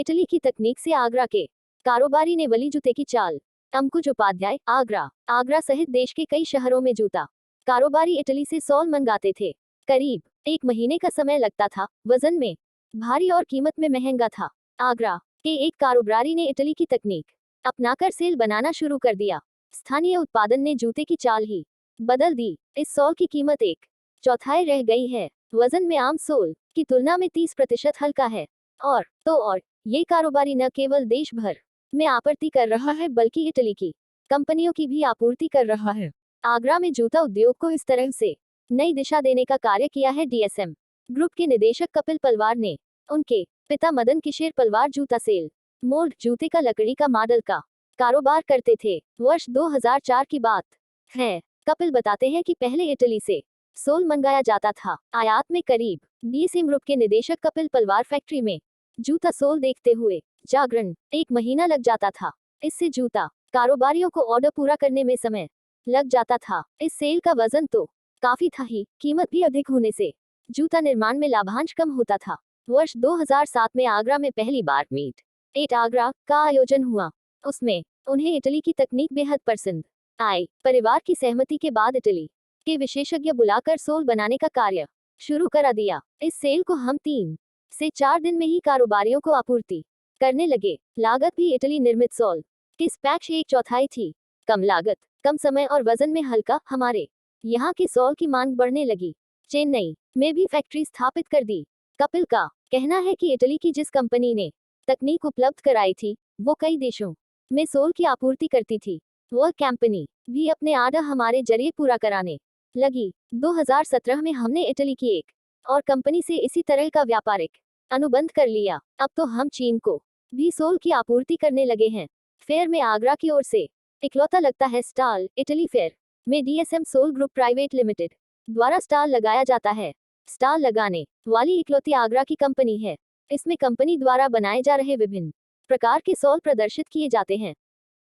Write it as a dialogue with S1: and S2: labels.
S1: Italy की तकनीक से आगरा के कारोबारी ने वली जूते की चाल। अंकुज उपाध्याय, आगरा। आगरा सहित देश के कई शहरों में जूता कारोबारी इटली से सोल मंगाते थे। करीब 1 महीने का समय लगता था, वजन में भारी और कीमत में महंगा था। आगरा के एक कारोबारी ने इटली की तकनीक अपनाकर सेल बनाना शुरू कर दिया। स्थानीय उत्पादन ने जूते की चाल ही बदल दी। इस सोल की कीमत 1/4 रह गई है। वजन में आम सोल की तुलना में 30% हल्का है। और ये कारोबारी न केवल देश भर में आपूर्ति कर रहा है, बल्कि इटली की कंपनियों की भी आपूर्ति कर रहा है। आगरा में जूता उद्योग को इस तरह से नई दिशा देने का कार्य किया है डीएसएम ग्रुप के निदेशक कपिल पलवार ने। उनके पिता मदन किशोर पलवार जूता सेल मोल्ड जूते का लकड़ी का मॉडल का कारोबार करते थे। वर्ष 2004 की बात है। कपिल बताते हैं कि पहले इटली से सोल मंगाया जाता था, आयात में करीब। डीएसएम ग्रुप के निदेशक कपिल पलवार फैक्ट्री में जूता सोल देखते हुए जागरण 1 महीना लग जाता था। इससे जूता कारोबारियों को ऑर्डर पूरा करने में समय लग जाता था। इस सेल का वजन तो काफी था ही, कीमत भी अधिक होने से जूता निर्माण में लाभांश कम होता था। वर्ष 2007 में आगरा में पहली बार मीट एट आगरा का आयोजन हुआ। उसमें उन्हें इटली की तकनीक बेहद पसंद आई। परिवार की सहमति के बाद इटली के विशेषज्ञ बुलाकर सोल बनाने का कार्य शुरू करा दिया। इस सेल को हम 3 से 4 दिन में ही कारोबारियों को आपूर्ति करने लगे। लागत भी इटली निर्मित सोल की स्पैक्स 1/4 थी। कम लागत, कम समय और वजन में हल्का। हमारे यहाँ की सोल की मांग बढ़ने लगी। चेन्नई में भी फैक्ट्री स्थापित कर दी। कपिल का कहना है कि इटली की जिस कंपनी ने तकनीक उपलब्ध कराई थी, वो कई देशों में सोल की आपूर्ति करती थी। वह कंपनी भी अपने आर्डर हमारे जरिए पूरा कराने लगी। 2017 में हमने इटली की एक और कंपनी से इसी तरह का व्यापारिक अनुबंध कर लिया। अब तो हम चीन को भी सोल की आपूर्ति करने लगे हैं। फेयर में आगरा की ओर से इकलौता लगता है स्टॉल। इटली फेयर में DSM soul group private limited द्वारा स्टॉल लगाया जाता है। स्टॉल लगाने वाली इकलौती आगरा की कंपनी है। इसमें कंपनी द्वारा बनाए जा रहे विभिन्न प्रकार के सोल प्रदर्शित किए जाते हैं।